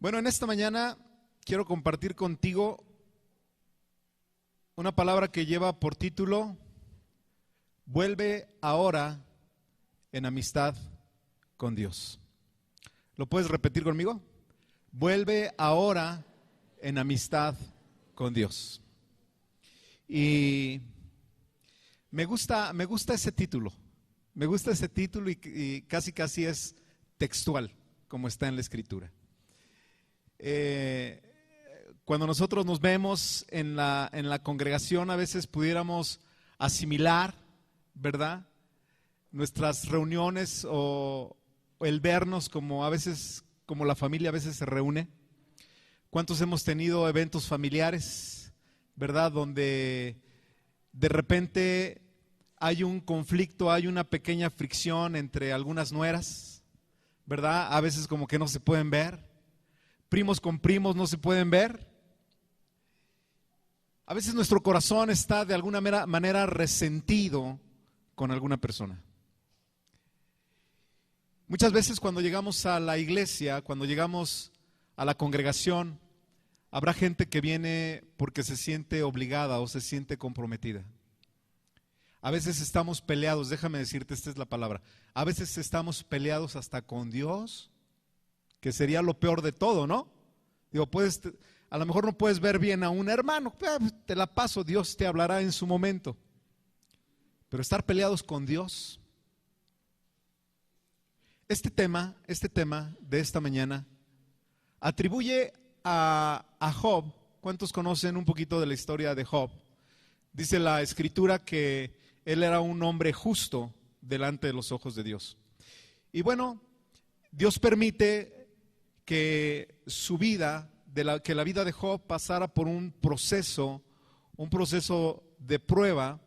Bueno, en esta mañana quiero compartir contigo una palabra que lleva por título: vuelve ahora en amistad con Dios. ¿Lo puedes repetir conmigo? Vuelve ahora en amistad con Dios. Y me gusta ese título. Me gusta ese título y casi es textual, como está en la Escritura. Cuando nosotros nos vemos en la congregación, a veces pudiéramos asimilar, ¿verdad?, nuestras reuniones o el vernos como a veces, como la familia a veces se reúne. ¿Cuántos hemos tenido eventos familiares, verdad?, donde de repente hay un conflicto, hay una pequeña fricción entre algunas nueras, ¿verdad? A veces como que no se pueden ver. Primos con primos no se pueden ver. A veces nuestro corazón está de alguna manera resentido con alguna persona. Muchas veces cuando llegamos a la iglesia, cuando llegamos a la congregación, habrá gente que viene porque se siente obligada o se siente comprometida. A veces estamos peleados, déjame decirte, esta es la palabra. A veces estamos peleados hasta con Dios, que sería lo peor de todo, ¿no? Digo, a lo mejor no puedes ver bien a un hermano, te la paso, Dios te hablará en su momento. Pero estar peleados con Dios. Este tema de esta mañana atribuye a Job. ¿Cuántos conocen un poquito de la historia de Job? Dice la Escritura que él era un hombre justo delante de los ojos de Dios. Y bueno, Dios permite que su vida, que la vida de Job pasara por un proceso de prueba,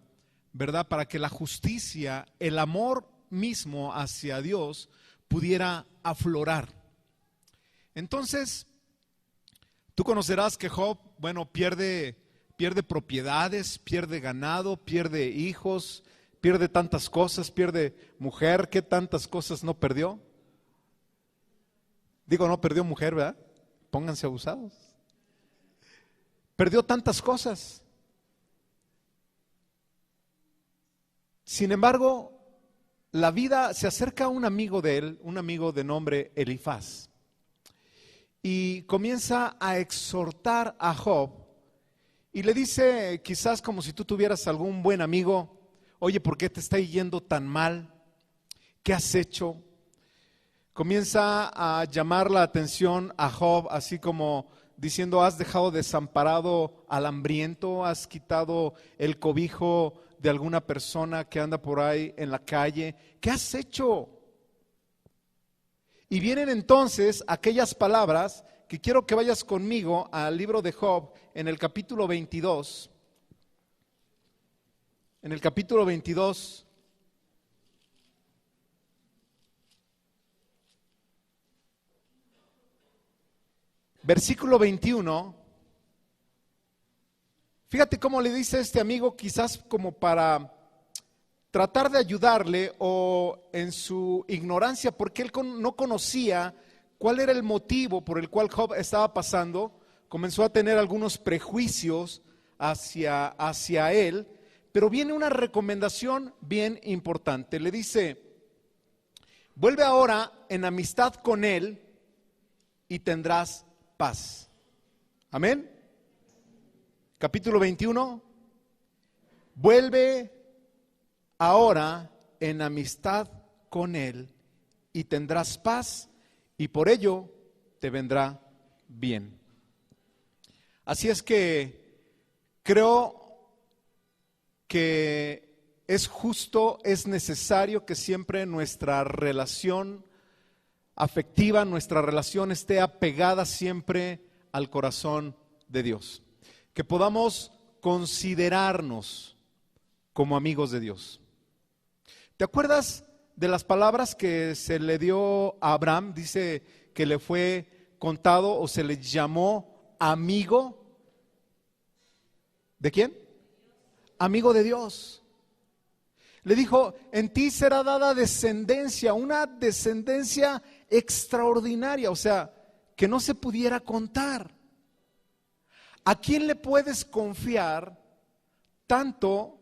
¿verdad? Para que la justicia, el amor mismo hacia Dios pudiera aflorar. Entonces, tú conocerás que Job, bueno, pierde propiedades, pierde ganado, pierde hijos, pierde tantas cosas, pierde mujer. ¿Qué tantas cosas no perdió? Digo, no perdió mujer, ¿verdad? Pónganse abusados. Perdió tantas cosas. Sin embargo, la vida se acerca a un amigo de él, un amigo de nombre Elifaz, y comienza a exhortar a Job y le dice, quizás como si tú tuvieras algún buen amigo: oye, ¿por qué te está yendo tan mal? ¿Qué has hecho? Comienza a llamar la atención a Job, así como diciendo: has dejado desamparado al hambriento, has quitado el cobijo de alguna persona que anda por ahí en la calle. ¿Qué has hecho? Y vienen entonces aquellas palabras que quiero que vayas conmigo al libro de Job, en el capítulo 22. En el capítulo 22, versículo 21. Fíjate cómo le dice este amigo, quizás como para tratar de ayudarle, o en su ignorancia, porque él no conocía cuál era el motivo por el cual Job estaba pasando, comenzó a tener algunos prejuicios hacia él, pero viene una recomendación bien importante. Le dice: vuelve ahora en amistad con él y tendrás paz. Amén. Capítulo 21. Vuelve ahora en amistad con él y tendrás paz, y por ello te vendrá bien. Así es que creo que es justo, es necesario que siempre nuestra relación afectiva, nuestra relación esté apegada siempre al corazón de Dios. Que podamos considerarnos como amigos de Dios. ¿Te acuerdas de las palabras que se le dio a Abraham? Dice que le fue contado o se le llamó amigo. ¿De quién? Amigo de Dios. Le dijo: en ti será dada descendencia, una descendencia extraordinaria. O sea, que no se pudiera contar. ¿A quién le puedes confiar tanto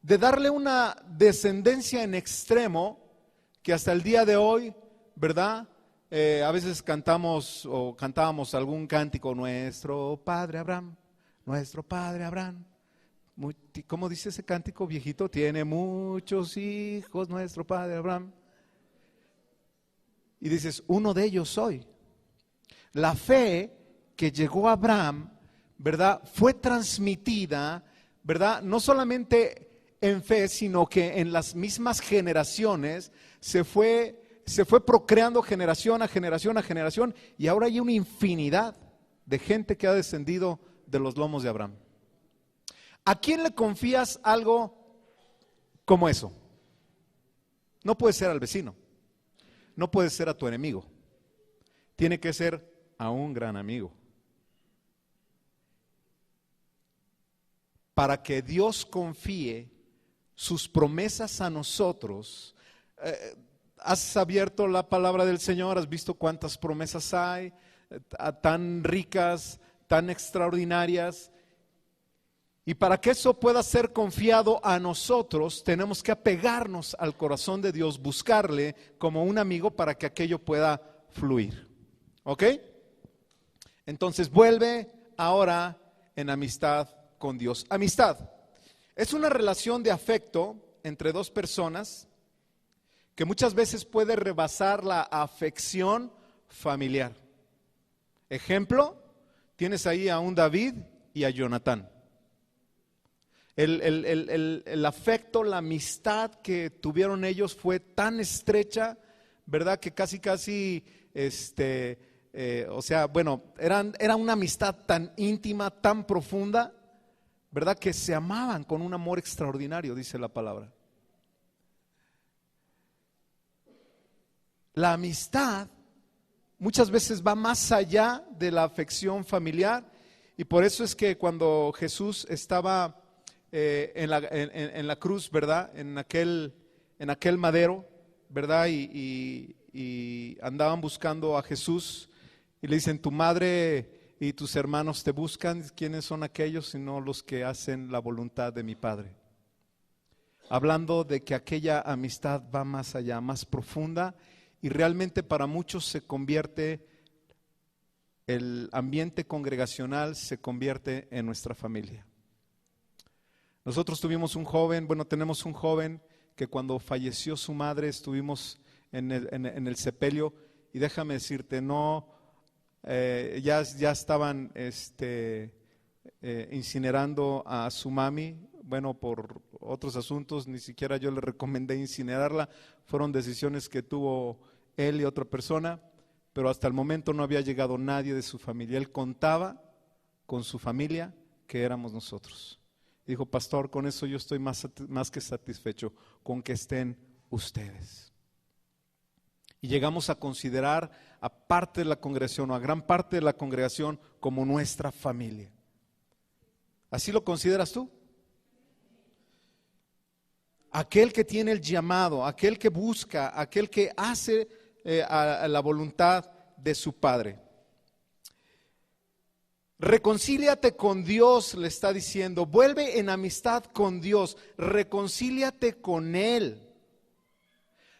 de darle una descendencia en extremo que hasta el día de hoy, ¿verdad? A veces cantamos o cantábamos algún cántico, nuestro Padre Abraham, nuestro Padre Abraham. ¿Cómo dice ese cántico viejito? Tiene muchos hijos nuestro Padre Abraham. Y dices, uno de ellos soy. La fe que llegó a Abraham, ¿verdad? Fue transmitida, ¿verdad? No solamente en fe, sino que en las mismas generaciones se fue procreando generación a generación a generación, y ahora hay una infinidad de gente que ha descendido de los lomos de Abraham. ¿A quién le confías algo como eso? No puede ser al vecino, no puede ser a tu enemigo, tiene que ser a un gran amigo. Para que Dios confíe sus promesas a nosotros, has abierto la palabra del Señor, has visto cuántas promesas hay, tan ricas, tan extraordinarias. Y para que eso pueda ser confiado a nosotros, tenemos que apegarnos al corazón de Dios, buscarle como un amigo para que aquello pueda fluir. ¿Ok? Entonces vuelve ahora en amistad con Dios. Amistad es una relación de afecto entre dos personas que muchas veces puede rebasar la afección familiar. Ejemplo, tienes ahí a un David y a Jonatán. El afecto, la amistad que tuvieron ellos fue tan estrecha, ¿verdad? Que casi, era una amistad tan íntima, tan profunda, ¿verdad? Que se amaban con un amor extraordinario, dice la palabra. La amistad muchas veces va más allá de la afección familiar, y por eso es que cuando Jesús estaba en la cruz, ¿verdad? En aquel madero, ¿verdad? Y andaban buscando a Jesús y le dicen, tu madre y tus hermanos te buscan. ¿Quiénes son aquellos sino los que hacen la voluntad de mi Padre? Hablando de que aquella amistad va más allá, más profunda, y realmente para muchos se convierte, el ambiente congregacional se convierte en nuestra familia. Nosotros tenemos un joven que cuando falleció su madre estuvimos en el sepelio, y déjame decirte, ya estaban incinerando a su mami. Bueno, por otros asuntos ni siquiera yo le recomendé incinerarla, fueron decisiones que tuvo él y otra persona, pero hasta el momento no había llegado nadie de su familia. Él contaba con su familia, que éramos nosotros. Dijo, pastor, con eso yo estoy más que satisfecho, con que estén ustedes. Y llegamos a considerar a parte de la congregación, o a gran parte de la congregación, como nuestra familia. ¿Así lo consideras tú? Aquel que tiene el llamado, aquel que busca, aquel que hace a la voluntad de su Padre. Reconcíliate con Dios, le está diciendo, vuelve en amistad con Dios, reconcíliate con Él.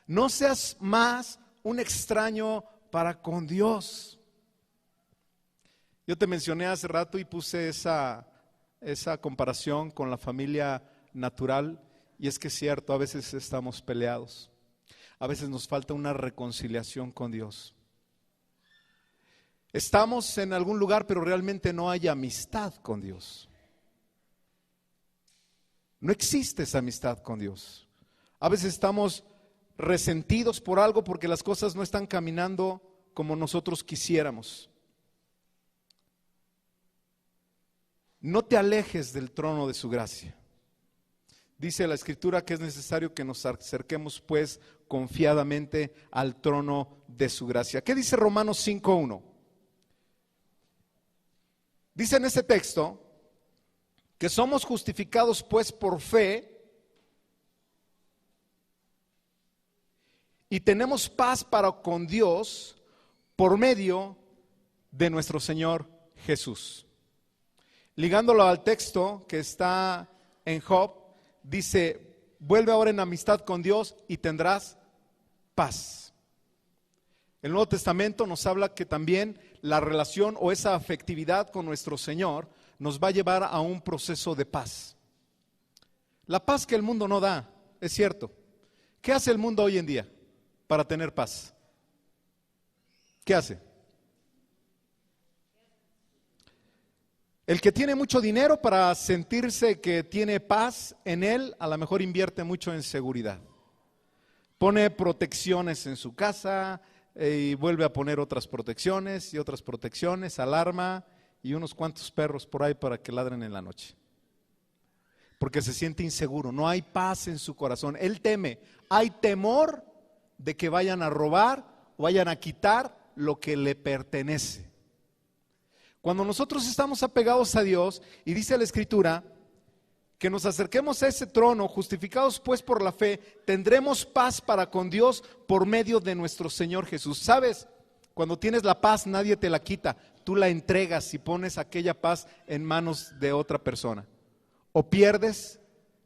No seas más un extraño para con Dios. Yo te mencioné hace rato y puse esa comparación con la familia natural, y es que es cierto, a veces estamos peleados, a veces nos falta una reconciliación con Dios. Estamos en algún lugar, pero realmente no hay amistad con Dios. No existe esa amistad con Dios. A veces estamos resentidos por algo porque las cosas no están caminando como nosotros quisiéramos. No te alejes del trono de su gracia. Dice la Escritura que es necesario que nos acerquemos pues confiadamente al trono de su gracia. ¿Qué dice Romanos 5:1? Dice en ese texto que somos justificados pues por fe y tenemos paz para con Dios por medio de nuestro Señor Jesús. Ligándolo al texto que está en Job, dice, vuelve ahora en amistad con Dios y tendrás paz. El Nuevo Testamento nos habla que también la relación o esa afectividad con nuestro Señor nos va a llevar a un proceso de paz. La paz que el mundo no da, es cierto. ¿Qué hace el mundo hoy en día para tener paz? ¿Qué hace? El que tiene mucho dinero, para sentirse que tiene paz en él, a lo mejor invierte mucho en seguridad. Pone protecciones en su casa y vuelve a poner otras protecciones y otras protecciones, alarma y unos cuantos perros por ahí para que ladren en la noche. Porque se siente inseguro, no hay paz en su corazón. Él teme, hay temor de que vayan a robar o vayan a quitar lo que le pertenece. Cuando nosotros estamos apegados a Dios, y dice la Escritura, que nos acerquemos a ese trono, justificados pues por la fe, tendremos paz para con Dios por medio de nuestro Señor Jesús. ¿Sabes? Cuando tienes la paz, nadie te la quita. Tú la entregas y pones aquella paz en manos de otra persona. O pierdes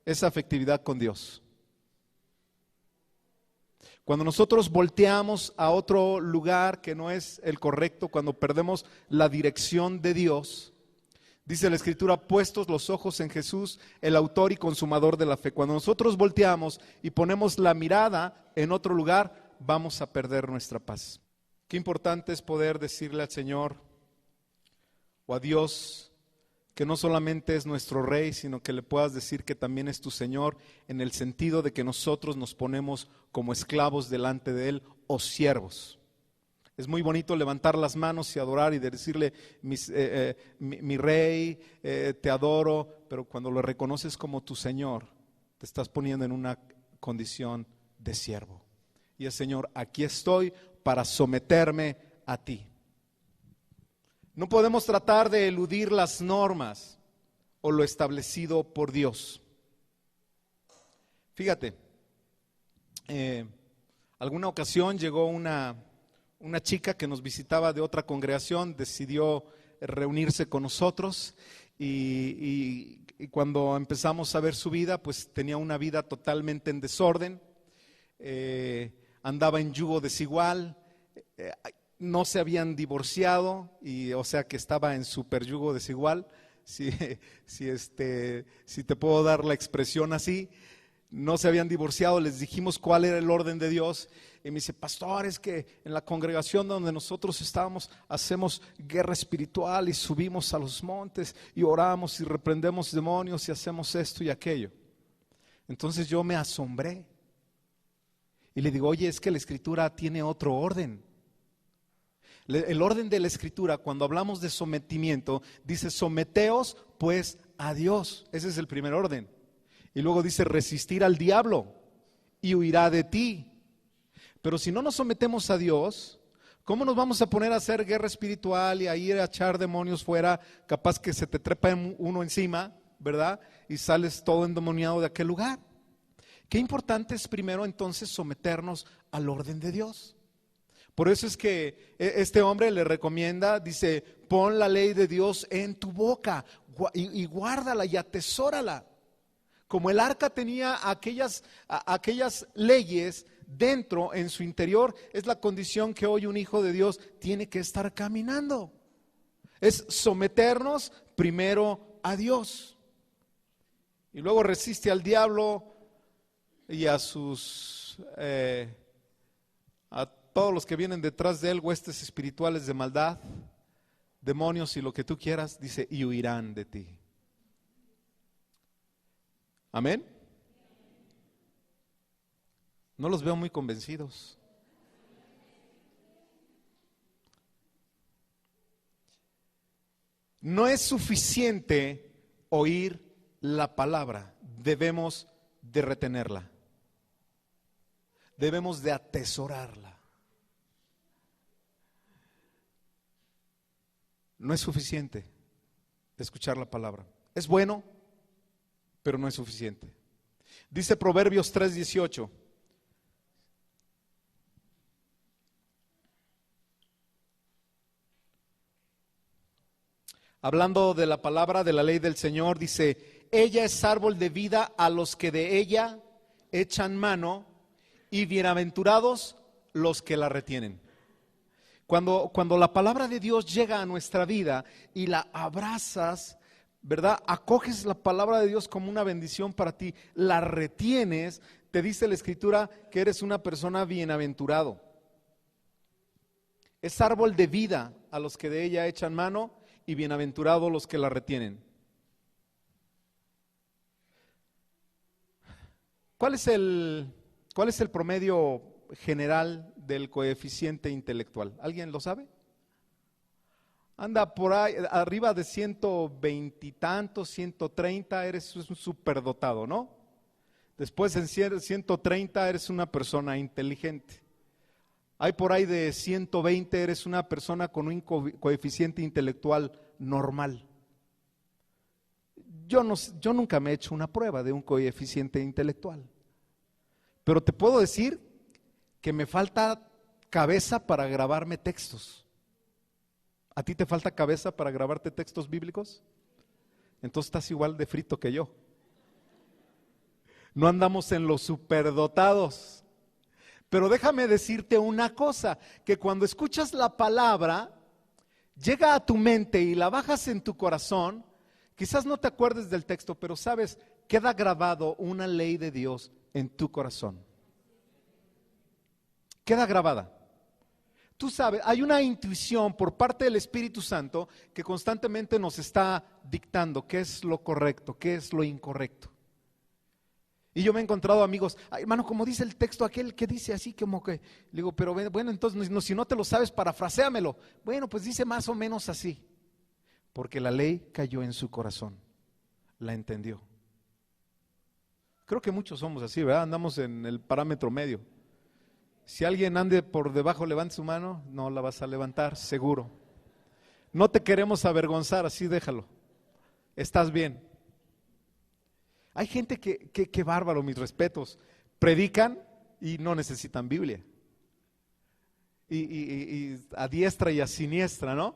esa afectividad con Dios. Cuando nosotros volteamos a otro lugar que no es el correcto, cuando perdemos la dirección de Dios, dice la Escritura, puestos los ojos en Jesús, el autor y consumador de la fe. Cuando nosotros volteamos y ponemos la mirada en otro lugar, vamos a perder nuestra paz. Qué importante es poder decirle al Señor o a Dios que no solamente es nuestro Rey, sino que le puedas decir que también es tu Señor, en el sentido de que nosotros nos ponemos como esclavos delante de Él o siervos. Es muy bonito levantar las manos y adorar y decirle, mi Rey, te adoro, pero cuando lo reconoces como tu Señor, te estás poniendo en una condición de siervo. Y el Señor, aquí estoy para someterme a ti. No podemos tratar de eludir las normas o lo establecido por Dios. Fíjate, alguna ocasión llegó una chica que nos visitaba de otra congregación, decidió reunirse con nosotros y cuando empezamos a ver su vida, pues tenía una vida totalmente en desorden, andaba en yugo desigual, no se habían divorciado, y o sea que estaba en super yugo desigual, si te puedo dar la expresión así. No se habían divorciado, les dijimos cuál era el orden de Dios, y me dice, pastor, es que en la congregación donde nosotros estábamos hacemos guerra espiritual y subimos a los montes y oramos y reprendemos demonios y hacemos esto y aquello. Entonces yo me asombré y le digo, oye, es que la Escritura tiene otro orden. El orden de la Escritura, cuando hablamos de sometimiento, dice, someteos pues a Dios. Ese es el primer orden. Y luego dice, resistir al diablo y huirá de ti. Pero si no nos sometemos a Dios, ¿cómo nos vamos a poner a hacer guerra espiritual y a ir a echar demonios fuera? Capaz que se te trepa uno encima, ¿verdad? Y sales todo endemoniado de aquel lugar. Qué importante es primero entonces someternos al orden de Dios. Por eso es que este hombre le recomienda, dice, pon la ley de Dios en tu boca y guárdala y atesórala. Como el arca tenía aquellas leyes dentro, en su interior, es la condición que hoy un hijo de Dios tiene que estar caminando. Es someternos primero a Dios. Y luego resiste al diablo y a todos los que vienen detrás de él, huestes espirituales de maldad, demonios y lo que tú quieras, dice, y huirán de ti. Amén. No los veo muy convencidos. No es suficiente oír la palabra, debemos de retenerla, debemos de atesorarla. No es suficiente escuchar la palabra. Es bueno, pero no es suficiente. Dice Proverbios 3:18. Hablando de la palabra, de la ley del Señor, dice, ella es árbol de vida a los que de ella echan mano, y bienaventurados los que la retienen. Cuando la palabra de Dios llega a nuestra vida y la abrazas, ¿verdad? Acoges la palabra de Dios como una bendición para ti, la retienes, te dice la Escritura que eres una persona bienaventurado. Es árbol de vida a los que de ella echan mano, y bienaventurados los que la retienen. ¿Cuál es el promedio general del coeficiente intelectual? ¿Alguien lo sabe? Anda por ahí, arriba de 120 y tantos, 130, eres un superdotado, ¿no? Después en 130 eres una persona inteligente. Hay por ahí de 120, eres una persona con un coeficiente intelectual normal. Yo nunca me he hecho una prueba de un coeficiente intelectual, pero te puedo decir que me falta cabeza para grabarme textos. ¿A ti te falta cabeza para grabarte textos bíblicos? Entonces estás igual de frito que yo. No andamos en los superdotados. Pero déjame decirte una cosa, que cuando escuchas la palabra, llega a tu mente y la bajas en tu corazón, quizás no te acuerdes del texto, pero sabes, queda grabado una ley de Dios en tu corazón. Queda grabada. Tú sabes, hay una intuición por parte del Espíritu Santo que constantemente nos está dictando qué es lo correcto, qué es lo incorrecto. Y yo me he encontrado amigos, ay, hermano, como dice el texto aquel que dice así, como que, le digo, pero bueno, entonces si no te lo sabes, parafraséamelo. Bueno, pues dice más o menos así, porque la ley cayó en su corazón, la entendió. Creo que muchos somos así, ¿verdad? Andamos en el parámetro medio. Si alguien ande por debajo, levante su mano, no la vas a levantar, seguro. No te queremos avergonzar, así déjalo. Estás bien. Hay gente que bárbaro, mis respetos, predican y no necesitan Biblia. Y a diestra y a siniestra, ¿no?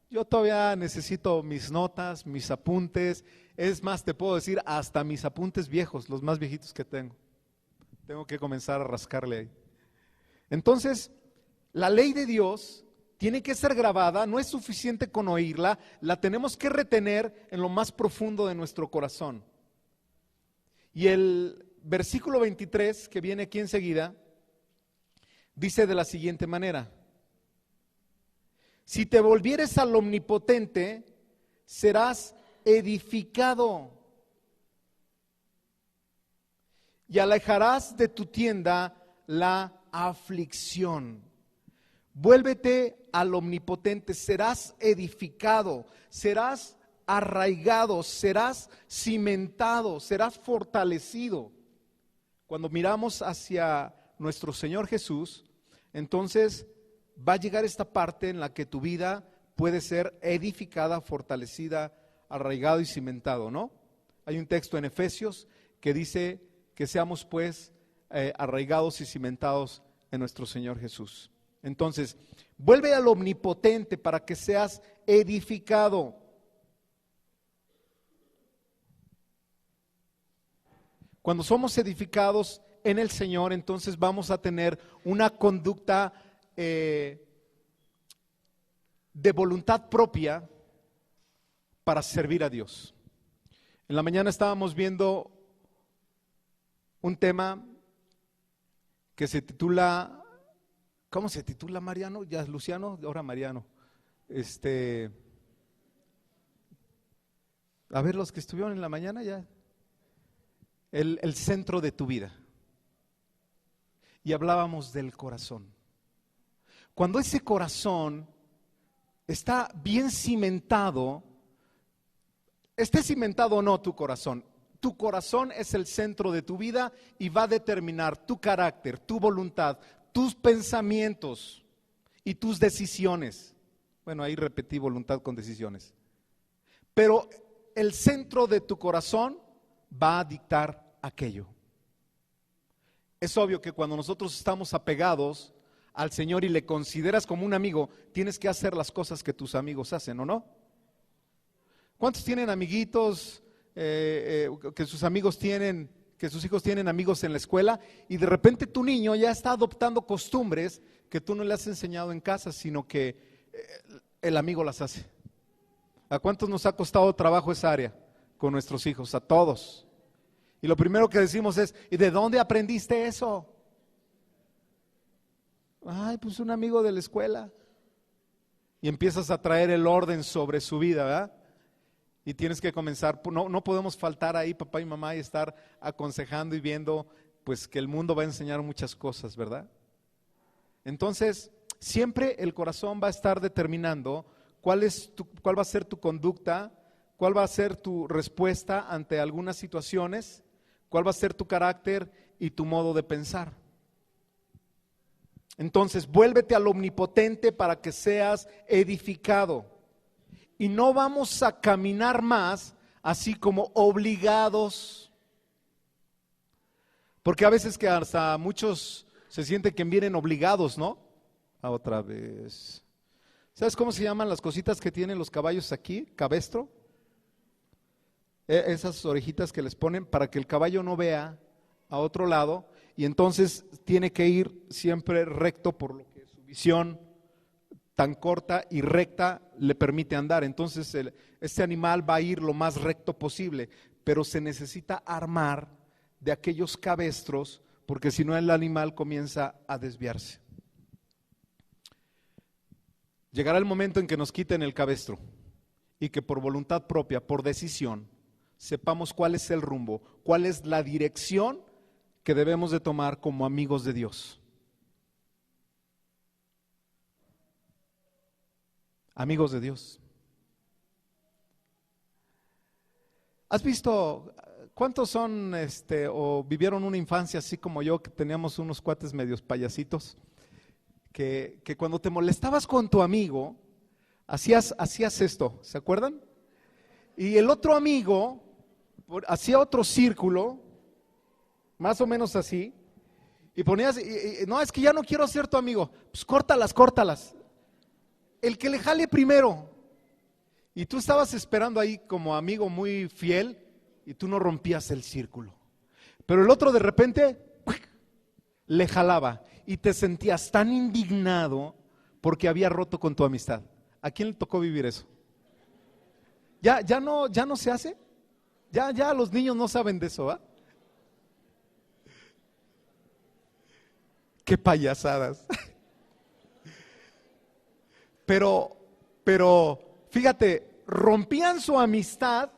Yo todavía necesito mis notas, mis apuntes. Es más, te puedo decir, hasta mis apuntes viejos, los más viejitos que tengo. Tengo que comenzar a rascarle ahí. Entonces, la ley de Dios tiene que ser grabada, no es suficiente con oírla, la tenemos que retener en lo más profundo de nuestro corazón. Y el versículo 23, que viene aquí enseguida, dice de la siguiente manera: si te volvieres al Omnipotente, serás edificado y alejarás de tu tienda la aflicción. Vuélvete al Omnipotente, serás edificado, serás arraigado, serás cimentado, serás fortalecido. Cuando miramos hacia nuestro Señor Jesús, entonces va a llegar esta parte en la que tu vida puede ser edificada, fortalecida, arraigado y cimentado, ¿no? Hay un texto en Efesios que dice que seamos pues arraigados y cimentados en nuestro Señor Jesús. Entonces, vuelve al Omnipotente para que seas edificado. Cuando somos edificados en el Señor, entonces vamos a tener una conducta de voluntad propia para servir a Dios. En la mañana estábamos viendo un tema que se titula, ¿cómo se titula, Mariano? Ya Luciano, ahora Mariano. A ver, los que estuvieron en la mañana ya. El centro de tu vida. Y hablábamos del corazón. Cuando ese corazón está bien cimentado, esté cimentado o no tu corazón es el centro de tu vida y va a determinar tu carácter, tu voluntad, tus pensamientos y tus decisiones. Bueno, ahí repetí voluntad con decisiones. Pero el centro de tu corazón va a dictar aquello. Es obvio que cuando nosotros estamos apegados al Señor y le consideras como un amigo, tienes que hacer las cosas que tus amigos hacen, ¿o no? ¿Cuántos tienen amiguitos que sus amigos tienen, que sus hijos tienen amigos en la escuela y de repente tu niño ya está adoptando costumbres que tú no le has enseñado en casa, sino que el amigo las hace? ¿A cuántos nos ha costado trabajo esa área con nuestros hijos? A todos. Y lo primero que decimos es, ¿y de dónde aprendiste eso? Ay, pues un amigo de la escuela. Y empiezas a traer el orden sobre su vida, ¿verdad? Y tienes que comenzar, no podemos faltar ahí papá y mamá y estar aconsejando y viendo pues que el mundo va a enseñar muchas cosas, ¿verdad? Entonces, siempre el corazón va a estar determinando cuál va a ser tu conducta, cuál va a ser tu respuesta ante algunas situaciones, cuál va a ser tu carácter y tu modo de pensar. Entonces, vuélvete al omnipotente para que seas edificado. Y no vamos a caminar más así como obligados. Porque a veces que hasta muchos se sienten que vienen obligados, ¿no? Otra vez. ¿Sabes cómo se llaman las cositas que tienen los caballos aquí? Cabestro. Esas orejitas que les ponen para que el caballo no vea a otro lado y entonces tiene que ir siempre recto por lo que su visión tan corta y recta le permite andar. Entonces este animal va a ir lo más recto posible, pero se necesita armar de aquellos cabestros porque si no el animal comienza a desviarse. Llegará el momento en que nos quiten el cabestro y que por voluntad propia, por decisión, sepamos cuál es el rumbo, cuál es la dirección que debemos de tomar como amigos de Dios. Amigos de Dios. ¿Has visto cuántos son o vivieron una infancia así como yo, que teníamos unos cuates medios payasitos, que cuando te molestabas con tu amigo, hacías esto, ¿se acuerdan? Y el otro amigo hacía otro círculo, más o menos así, y ponías, no, es que ya no quiero ser tu amigo, pues córtalas. El que le jale primero. Y tú estabas esperando ahí como amigo muy fiel y tú no rompías el círculo. Pero el otro de repente le jalaba y te sentías tan indignado porque había roto con tu amistad. ¿A quién le tocó vivir eso? ¿Ya no se hace? Ya los niños no saben de eso, ¿va? Qué payasadas. Pero fíjate, rompían su amistad,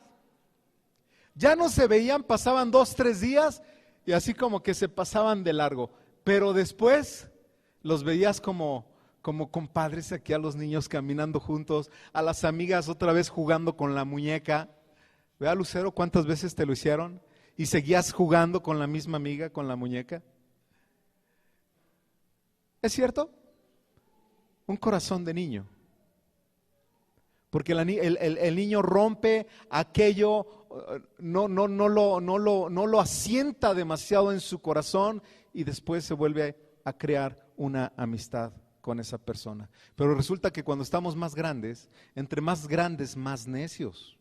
ya no se veían, pasaban 2-3 días y así como que se pasaban de largo, pero después los veías como compadres aquí a los niños caminando juntos, a las amigas otra vez jugando con la muñeca. ¿Vea, Lucero, cuántas veces te lo hicieron? Y seguías jugando con la misma amiga, con la muñeca. ¿Es cierto? Un corazón de niño. Porque el niño rompe aquello, no lo asienta demasiado en su corazón y después se vuelve a crear una amistad con esa persona. Pero resulta que cuando estamos más grandes, entre más grandes, más necios.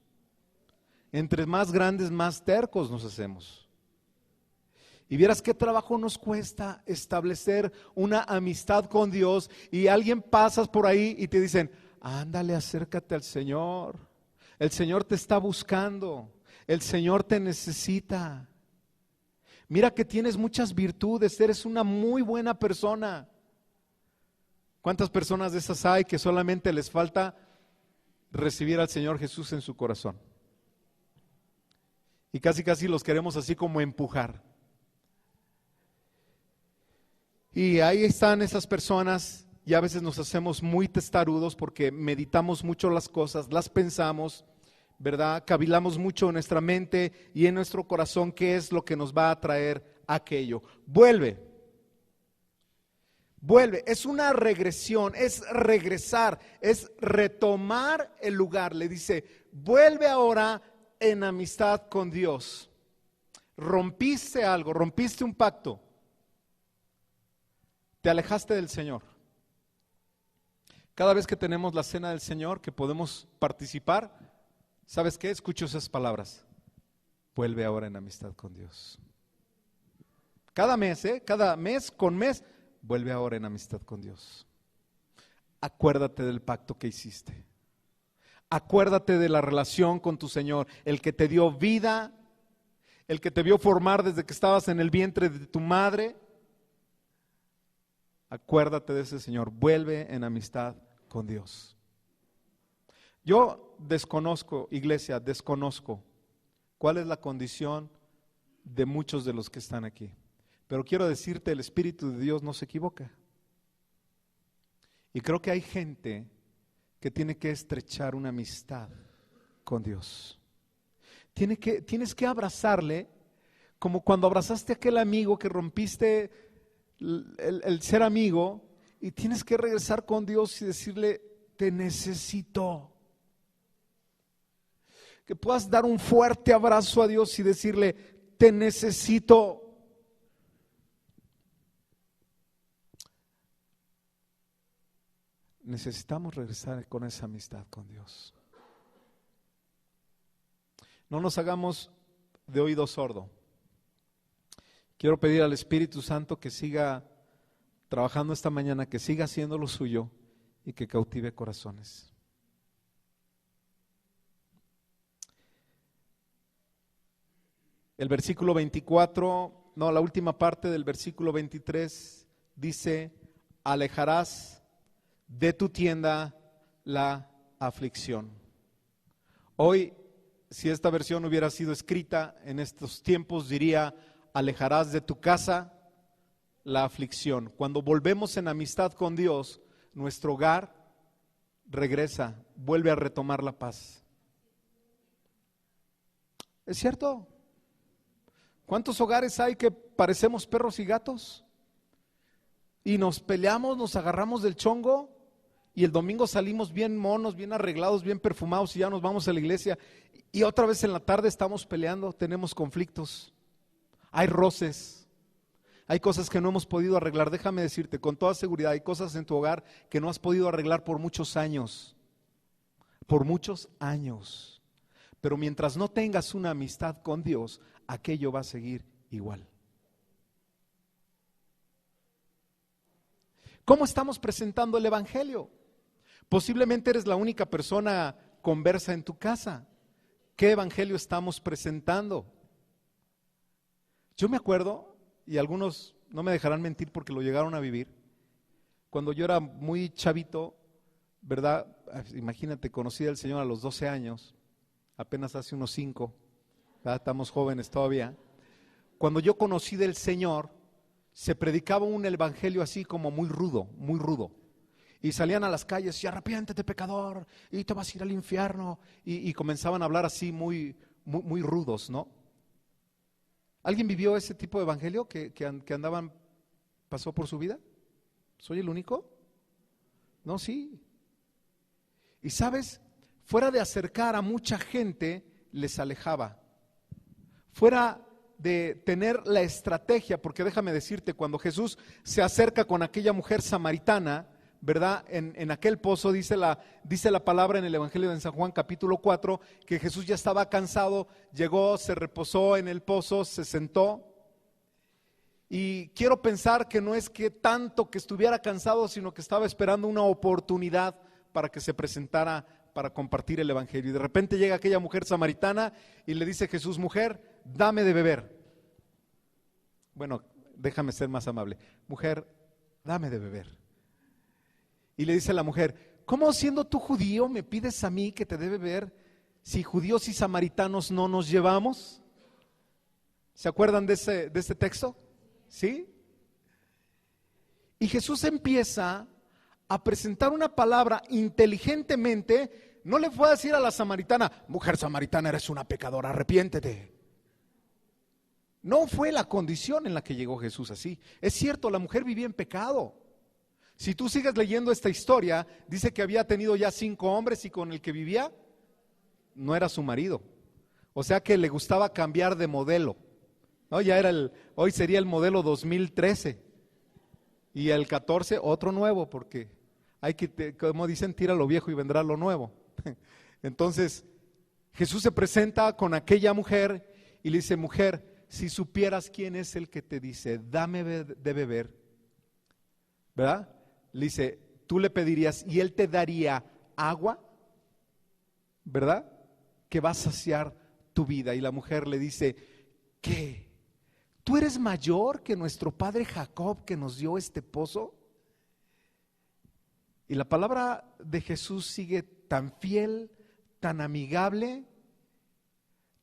Entre más grandes, más tercos nos hacemos. Y vieras qué trabajo nos cuesta establecer una amistad con Dios y alguien pasas por ahí y te dicen, ándale, acércate al Señor. El Señor te está buscando. El Señor te necesita. Mira que tienes muchas virtudes, eres una muy buena persona. ¿Cuántas personas de esas hay que solamente les falta recibir al Señor Jesús en su corazón? Y casi los queremos así como empujar. Y ahí están esas personas y a veces nos hacemos muy testarudos porque meditamos mucho las cosas, las pensamos, ¿verdad? Cavilamos mucho en nuestra mente y en nuestro corazón qué es lo que nos va a traer aquello. Vuelve, es una regresión, es regresar, es retomar el lugar. Le dice, vuelve ahora en amistad con Dios. Rompiste algo, rompiste un pacto. Te alejaste del Señor. Cada vez que tenemos la cena del Señor, que podemos participar, ¿Sabes qué? Escucho esas palabras. Vuelve ahora en amistad con Dios. Cada mes, cada mes con mes, vuelve ahora en amistad con Dios. Acuérdate del pacto que hiciste. Acuérdate de la relación con tu Señor, el que te dio vida, el que te vio formar desde que estabas en el vientre de tu madre. Acuérdate de ese Señor, vuelve en amistad con Dios. Yo desconozco, iglesia, desconozco cuál es la condición de muchos de los que están aquí. Pero quiero decirte, el Espíritu de Dios no se equivoca. Y creo que hay gente que tiene que estrechar una amistad con Dios. Tienes que abrazarle como cuando abrazaste a aquel amigo que rompiste el ser amigo, y tienes que regresar con Dios y decirle, te necesito. Que puedas dar un fuerte abrazo a Dios y decirle, te necesito. Necesitamos regresar con esa amistad con Dios. No nos hagamos de oído sordo. Quiero pedir al Espíritu Santo que siga trabajando esta mañana, que siga haciendo lo suyo y que cautive corazones. El versículo 24, la última parte del versículo 23 dice, alejarás de tu tienda la aflicción. Hoy, si esta versión hubiera sido escrita en estos tiempos, diría, alejarás de tu casa la aflicción. Cuando volvemos en amistad con Dios, nuestro hogar regresa, vuelve a retomar la paz. ¿Es cierto? ¿Cuántos hogares hay que parecemos perros y gatos? Y nos peleamos, nos agarramos del chongo, y el domingo salimos bien monos, bien arreglados, bien perfumados, y ya nos vamos a la iglesia, y otra vez en la tarde estamos peleando, tenemos conflictos, hay roces, hay cosas que no hemos podido arreglar. Déjame decirte con toda seguridad, hay cosas en tu hogar que no has podido arreglar por muchos años, pero mientras no tengas una amistad con Dios, aquello va a seguir igual. ¿Cómo estamos presentando el Evangelio? Posiblemente eres la única persona conversa en tu casa. ¿Qué evangelio estamos presentando? Yo me acuerdo, y algunos no me dejarán mentir porque lo llegaron a vivir, cuando yo era muy chavito, ¿verdad? Imagínate, conocí al Señor a los 12 años, apenas hace unos 5, ¿verdad? Estamos jóvenes todavía. Cuando yo conocí del Señor, se predicaba un evangelio así como muy rudo, muy rudo. Y salían a las calles y arrepiéntete, pecador, y te vas a ir al infierno. Y comenzaban a hablar así muy rudos, ¿no? ¿Alguien vivió ese tipo de evangelio que andaban, pasó por su vida? ¿Soy el único? No, sí. Y sabes, fuera de acercar a mucha gente, les alejaba. Fuera de tener la estrategia, porque déjame decirte, cuando Jesús se acerca con aquella mujer samaritana, ¿verdad? En aquel pozo dice la palabra en el Evangelio de San Juan capítulo 4, que Jesús ya estaba cansado, llegó, se reposó en el pozo, se sentó. Y quiero pensar que no es que tanto que estuviera cansado, sino que estaba esperando una oportunidad para que se presentara para compartir el Evangelio. Y de repente llega aquella mujer samaritana y le dice Jesús, mujer, dame de beber. Bueno, déjame ser más amable. Mujer, dame de beber. Y le dice a la mujer, ¿cómo siendo tú judío me pides a mí que te dé beber si judíos y samaritanos no nos llevamos? ¿Se acuerdan de ese texto? ¿Sí? Y Jesús empieza a presentar una palabra inteligentemente. No le fue a decir a la samaritana, mujer samaritana, eres una pecadora, arrepiéntete. No fue la condición en la que llegó Jesús así. Es cierto, la mujer vivía en pecado. Si tú sigues leyendo esta historia, dice que había tenido ya 5 hombres y con el que vivía no era su marido. O sea que le gustaba cambiar de modelo. No, hoy sería el modelo 2013 y el 14 otro nuevo, porque hay que, como dicen, tira lo viejo y vendrá lo nuevo. Entonces, Jesús se presenta con aquella mujer y le dice: mujer, si supieras quién es el que te dice, dame de beber, ¿verdad? Le dice, tú le pedirías y él te daría agua, ¿verdad? Que va a saciar tu vida. Y la mujer le dice: ¿qué? ¿Tú eres mayor que nuestro padre Jacob, que nos dio este pozo? Y la palabra de Jesús sigue tan fiel, tan amigable,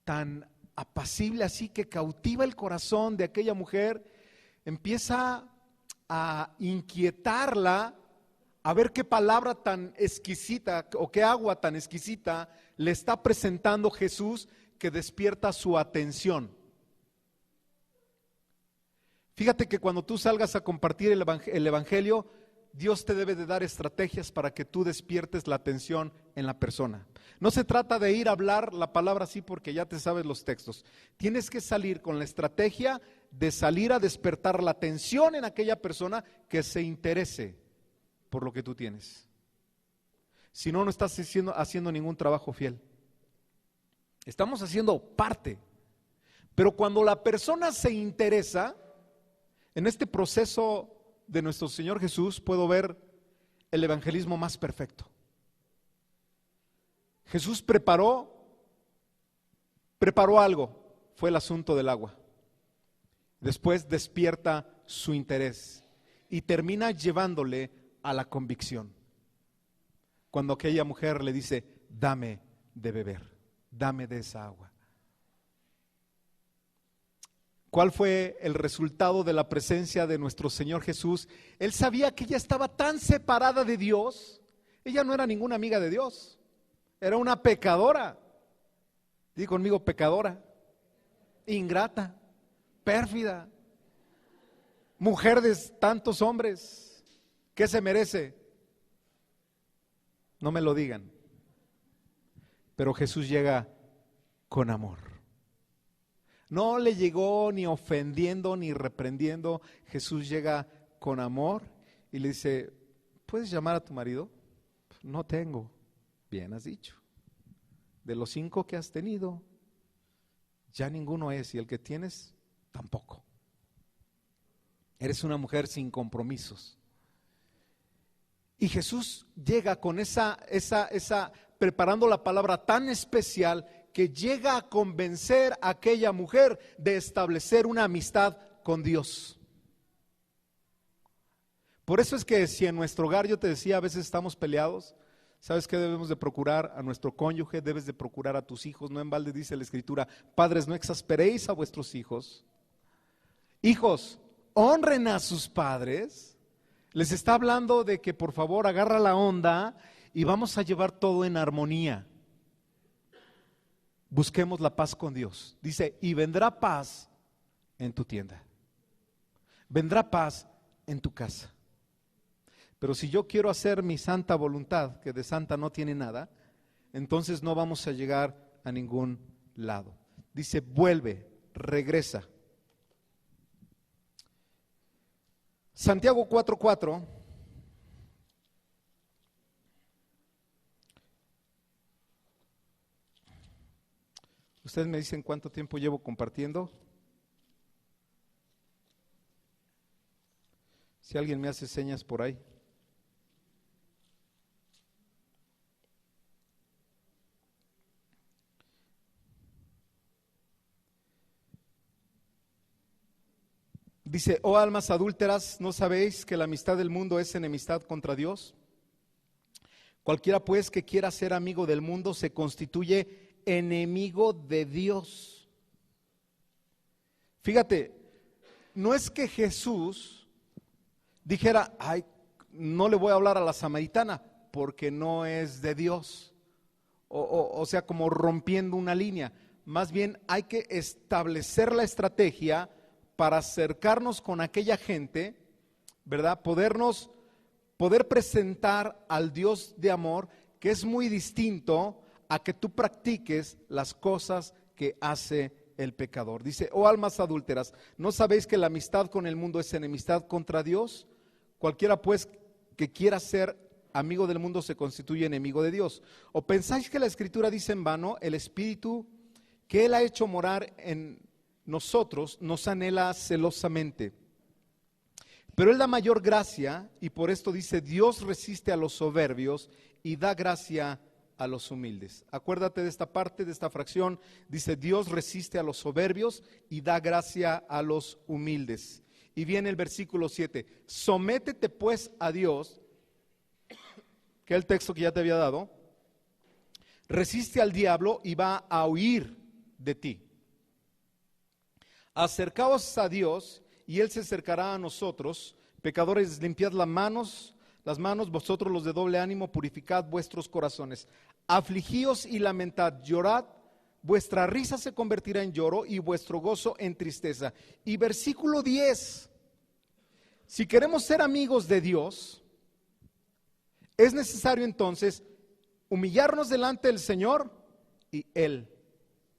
tan apacible, así que cautiva el corazón de aquella mujer. Empieza a inquietarla, a ver qué palabra tan exquisita o qué agua tan exquisita le está presentando Jesús, que despierta su atención. Fíjate que cuando tú salgas a compartir el evangelio, Dios te debe de dar estrategias para que tú despiertes la atención en la persona. No se trata de ir a hablar la palabra así porque ya te sabes los textos. Tienes que salir con la estrategia de salir a despertar la atención en aquella persona que se interese por lo que tú tienes. Si no, no estás haciendo ningún trabajo fiel. Estamos haciendo parte. Pero cuando la persona se interesa, en este proceso de nuestro Señor Jesús puedo ver el evangelismo más perfecto. Jesús preparó algo, fue el asunto del agua. Después despierta su interés y termina llevándole a la convicción. Cuando aquella mujer le dice: dame de beber, dame de esa agua. ¿Cuál fue el resultado de la presencia de nuestro Señor Jesús? Él sabía que ella estaba tan separada de Dios. Ella no era ninguna amiga de Dios, era una pecadora. Dí conmigo: pecadora, ingrata, pérfida, mujer de tantos hombres. ¿Qué se merece? No me lo digan. Pero Jesús llega con amor. No le llegó ni ofendiendo ni reprendiendo. Jesús llega con amor y le dice: ¿puedes llamar a tu marido? No tengo. Bien has dicho. De los 5 que has tenido, ya ninguno es, y el que tienes, tampoco. Eres una mujer sin compromisos. Y Jesús llega con esa preparando la palabra tan especial, que llega a convencer a aquella mujer de establecer una amistad con Dios. Por eso es que si en nuestro hogar, yo te decía, a veces estamos peleados, ¿sabes qué debemos de procurar? A nuestro cónyuge, debes de procurar a tus hijos. No en balde dice la Escritura: padres, no exasperéis a vuestros hijos. Hijos, honren a sus padres. Les está hablando de que por favor agarra la onda y vamos a llevar todo en armonía. Busquemos la paz con Dios. Dice: y vendrá paz en tu tienda, vendrá paz en tu casa. Pero si yo quiero hacer mi santa voluntad, que de santa no tiene nada, entonces no vamos a llegar a ningún lado. Dice: vuelve, regresa. Santiago 4:4. Ustedes me dicen cuánto tiempo llevo compartiendo. Si alguien me hace señas por ahí. Dice: oh almas adúlteras, ¿no sabéis que la amistad del mundo es enemistad contra Dios? Cualquiera pues que quiera ser amigo del mundo se constituye enemigo de Dios. Fíjate, no es que Jesús dijera: ay, no le voy a hablar a la samaritana porque no es de Dios, o sea, como rompiendo una línea. Más bien hay que establecer la estrategia para acercarnos con aquella gente, ¿verdad? Poder presentar al Dios de amor, que es muy distinto a que tú practiques las cosas que hace el pecador. Dice: oh almas adúlteras, ¿no sabéis que la amistad con el mundo es enemistad contra Dios? Cualquiera pues que quiera ser amigo del mundo se constituye enemigo de Dios. ¿O pensáis que la Escritura dice en vano, el Espíritu que Él ha hecho morar en nosotros nos anhela celosamente? Pero Él da mayor gracia, y por esto dice, Dios resiste a los soberbios y da gracia a los humildes. Acuérdate de esta parte, de esta fracción, dice, Dios resiste a los soberbios y da gracia a los humildes. Y viene el versículo 7, sométete pues a Dios, que es el texto que ya te había dado, resiste al diablo y va a huir de ti. Acercaos a Dios y Él se acercará a nosotros. Pecadores, limpiad las manos, vosotros los de doble ánimo, purificad vuestros corazones. Afligíos y lamentad, llorad, vuestra risa se convertirá en lloro y vuestro gozo en tristeza. Y versículo 10, si queremos ser amigos de Dios, es necesario entonces humillarnos delante del Señor y Él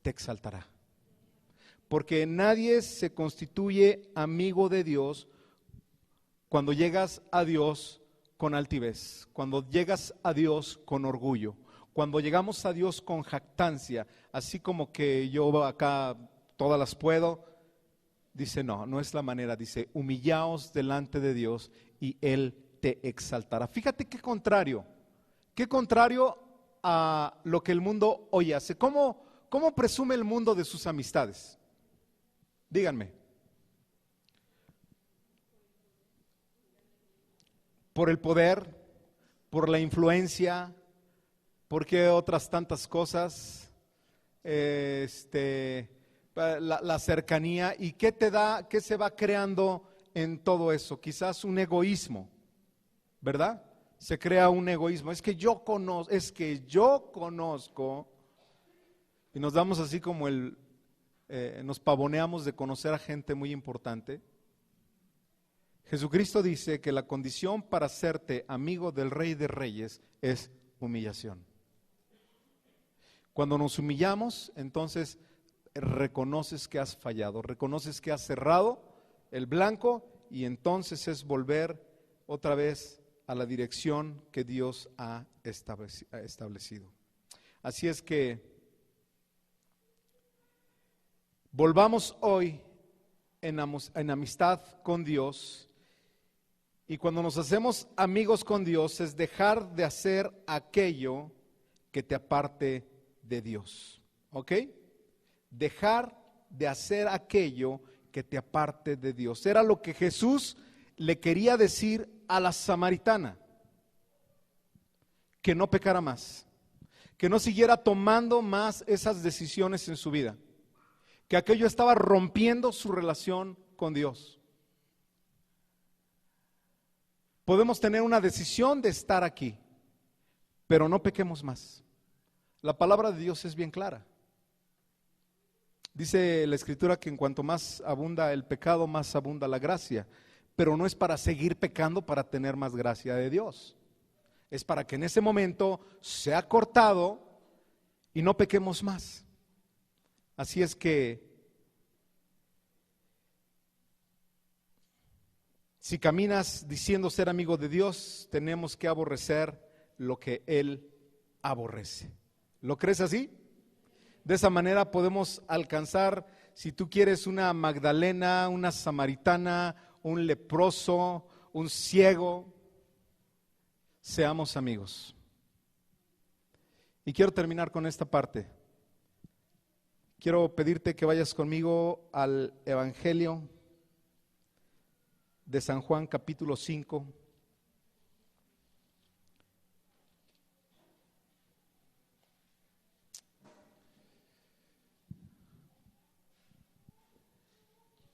te exaltará. Porque nadie se constituye amigo de Dios cuando llegas a Dios con altivez, cuando llegas a Dios con orgullo, cuando llegamos a Dios con jactancia, así como que yo acá todas las puedo. Dice, no es la manera. Dice, humillaos delante de Dios y Él te exaltará. Fíjate qué contrario a lo que el mundo hoy hace. ¿Cómo presume el mundo de sus amistades? Díganme. Por el poder, por la influencia, ¿por qué otras tantas cosas? La cercanía. ¿Y qué te da? ¿Qué se va creando en todo eso? Quizás un egoísmo, ¿verdad? Se crea un egoísmo. Es que yo conozco, y nos damos así como nos pavoneamos de conocer a gente muy importante. Jesucristo dice que la condición para hacerte amigo del Rey de Reyes es humillación. Cuando nos humillamos, entonces reconoces que has fallado, reconoces que has cerrado el blanco, y entonces es volver otra vez a la dirección que Dios ha establecido. Así es que volvamos hoy en amistad con Dios, y cuando nos hacemos amigos con Dios es dejar de hacer aquello que te aparte de Dios, ¿ok? Dejar de hacer aquello que te aparte de Dios. Era lo que Jesús le quería decir a la samaritana, que no pecara más, que no siguiera tomando más esas decisiones en su vida, que aquello estaba rompiendo su relación con Dios. Podemos tener una decisión de estar aquí, pero no pequemos más. La palabra de Dios es bien clara. Dice la Escritura que en cuanto más abunda el pecado, más abunda la gracia, pero no es para seguir pecando para tener más gracia de Dios. Es para que en ese momento sea cortado y no pequemos más. Así es que si caminas diciendo ser amigo de Dios, tenemos que aborrecer lo que Él aborrece. ¿Lo crees así? De esa manera podemos alcanzar, si tú quieres, una Magdalena, una samaritana, un leproso, un ciego. Seamos amigos. Y quiero terminar con esta parte. Quiero pedirte que vayas conmigo al Evangelio de San Juan, capítulo 5.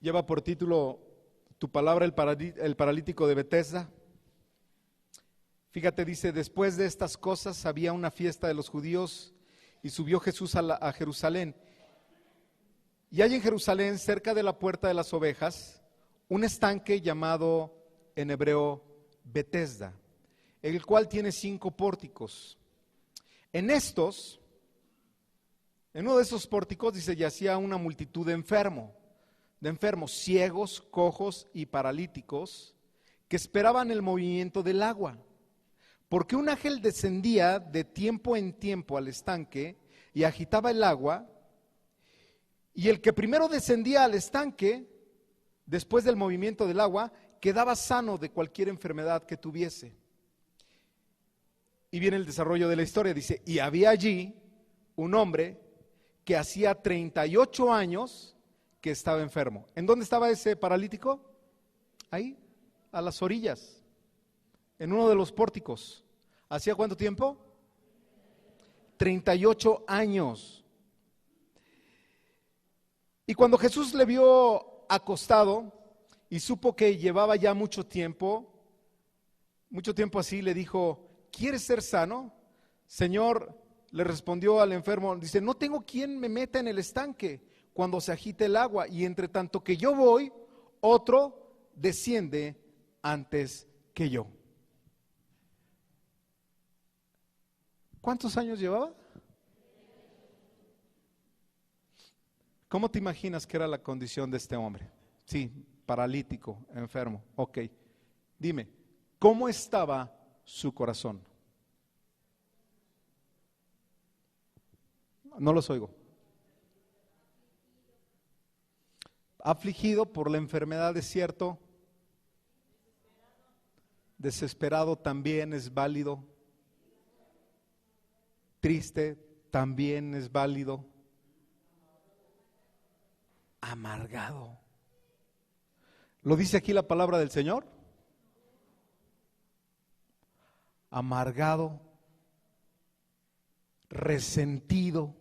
Lleva por título tu palabra, el paralítico de Betesda. Fíjate, dice, después de estas cosas había una fiesta de los judíos y subió Jesús a Jerusalén. Y hay en Jerusalén, cerca de la puerta de las ovejas, un estanque llamado en hebreo Betesda, el cual tiene 5 pórticos. En uno de esos pórticos, dice, yacía una multitud de enfermos, ciegos, cojos y paralíticos, que esperaban el movimiento del agua, Porque un ángel descendía de tiempo en tiempo al estanque y agitaba el agua, y el que primero descendía al estanque, después del movimiento del agua, quedaba sano de cualquier enfermedad que tuviese. Y viene el desarrollo de la historia, dice, y había allí un hombre que hacía 38 años que estaba enfermo. ¿En dónde estaba ese paralítico? Ahí, a las orillas, en uno de los pórticos. ¿Hacía cuánto tiempo? 38 años. Y cuando Jesús le vio acostado y supo que llevaba ya mucho tiempo así, le dijo, ¿quieres ser sano? Señor, le respondió al enfermo, dice, no tengo quien me meta en el estanque cuando se agite el agua, y entre tanto que yo voy, otro desciende antes que yo. ¿Cuántos años llevaba? ¿Cómo te imaginas que era la condición de este hombre? Sí, paralítico, enfermo. Ok, dime, ¿cómo estaba su corazón? No los oigo. Afligido por la enfermedad, es cierto. Desesperado también es válido. Triste también es válido. Amargado. ¿Lo dice aquí la palabra del Señor? Amargado, resentido.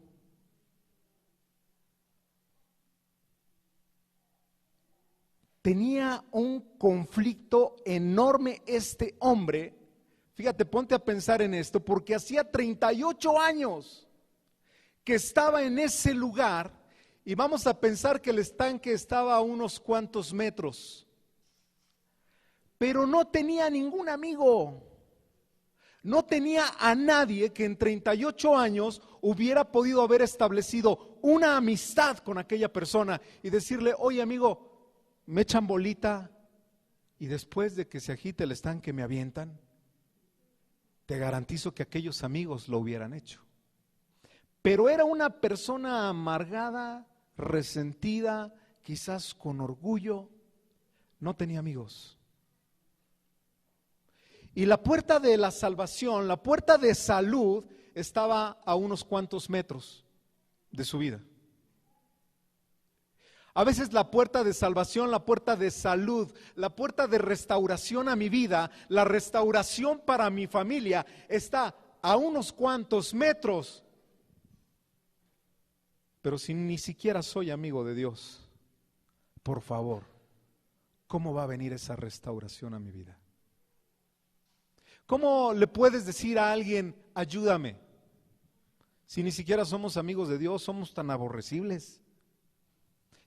Tenía un conflicto enorme este hombre. Fíjate, ponte a pensar en esto, porque hacía 38 años que estaba en ese lugar. Y vamos a pensar que el estanque estaba a unos cuantos metros, pero no tenía ningún amigo, no tenía a nadie que en 38 años hubiera podido haber establecido una amistad con aquella persona y decirle, oye amigo, me echan bolita y después de que se agite el estanque me avientan. Te garantizo que aquellos amigos lo hubieran hecho. Pero era una persona amargada, resentida, quizás con orgullo, no tenía amigos. Y la puerta de la salvación, la puerta de salud, estaba a unos cuantos metros de su vida. A veces la puerta de salvación, la puerta de salud, la puerta de restauración a mi vida, la restauración para mi familia está a unos cuantos metros. Pero si ni siquiera soy amigo de Dios, por favor, ¿cómo va a venir esa restauración a mi vida? ¿Cómo le puedes decir a alguien, ayúdame? Si ni siquiera somos amigos de Dios, somos tan aborrecibles.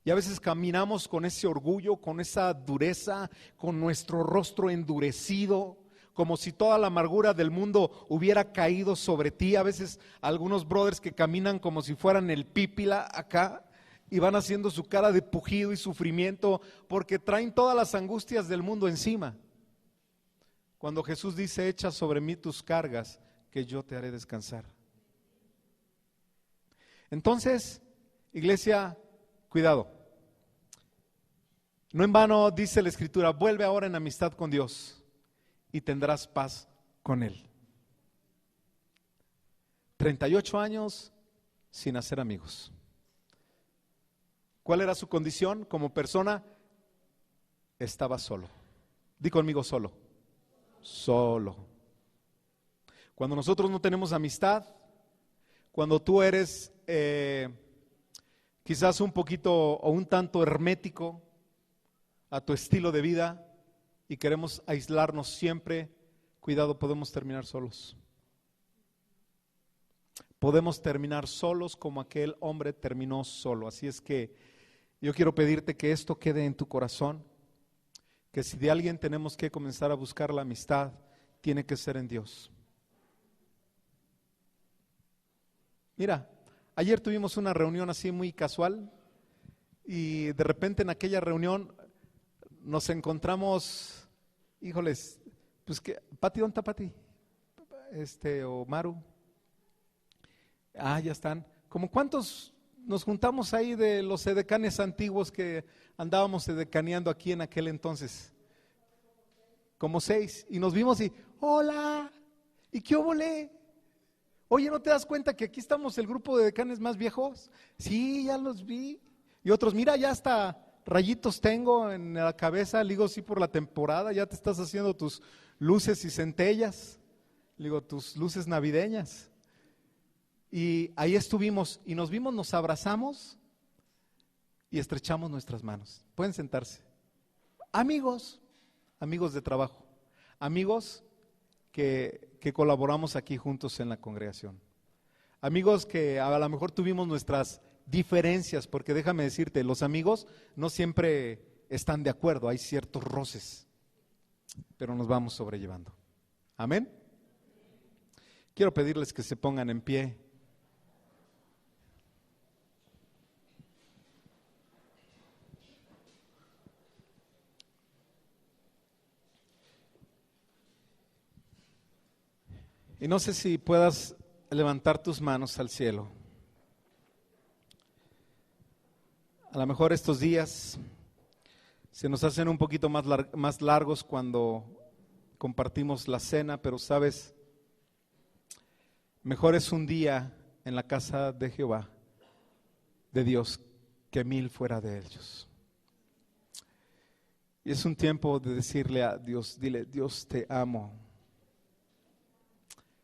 Y a veces caminamos con ese orgullo, con esa dureza, con nuestro rostro endurecido, como si toda la amargura del mundo hubiera caído sobre ti. A veces algunos brothers que caminan como si fueran el pípila acá y van haciendo su cara de pujido y sufrimiento porque traen todas las angustias del mundo encima. Cuando Jesús dice, echa sobre mí tus cargas, que yo te haré descansar. Entonces, iglesia, cuidado. No en vano dice la Escritura, vuelve ahora en amistad con Dios y tendrás paz con Él. 38 años sin hacer amigos. ¿Cuál era su condición como persona? Estaba solo. Di conmigo, solo. Solo. Cuando nosotros no tenemos amistad, cuando tú eres quizás un poquito o un tanto hermético a tu estilo de vida y queremos aislarnos siempre, cuidado, podemos terminar solos. Podemos terminar solos como aquel hombre terminó solo. Así es que yo quiero pedirte que esto quede en tu corazón, que si de alguien tenemos que comenzar a buscar la amistad, tiene que ser en Dios. Mira, ayer tuvimos una reunión así muy casual y de repente en aquella reunión nos encontramos, híjoles, pues que, Pati, ¿dónde está Pati? o Maru? Ya están. ¿Cómo cuántos nos juntamos ahí de los edecanes antiguos que andábamos edecaneando aquí en aquel entonces? Como 6. Y nos vimos y, hola, ¿y qué óvole? Oye, ¿no te das cuenta que aquí estamos el grupo de decanes más viejos? Sí, ya los vi. Y otros, mira, ya hasta rayitos tengo en la cabeza. Le digo, sí, por la temporada, ya te estás haciendo tus luces y centellas. Le digo, tus luces navideñas. Y ahí estuvimos y nos vimos, nos abrazamos y estrechamos nuestras manos. Pueden sentarse. Amigos de trabajo, amigos que colaboramos aquí juntos en la congregación. Amigos que a lo mejor tuvimos nuestras diferencias, porque déjame decirte, los amigos no siempre están de acuerdo, hay ciertos roces, pero nos vamos sobrellevando. Amén. Quiero pedirles que se pongan en pie. Y no sé si puedas levantar tus manos al cielo. A lo mejor estos días se nos hacen un poquito más largos cuando compartimos la cena, pero sabes, mejor es un día en la casa de Jehová, de Dios, que 1000 fuera de ellos. Y es un tiempo de decirle a Dios, dile, Dios te amo.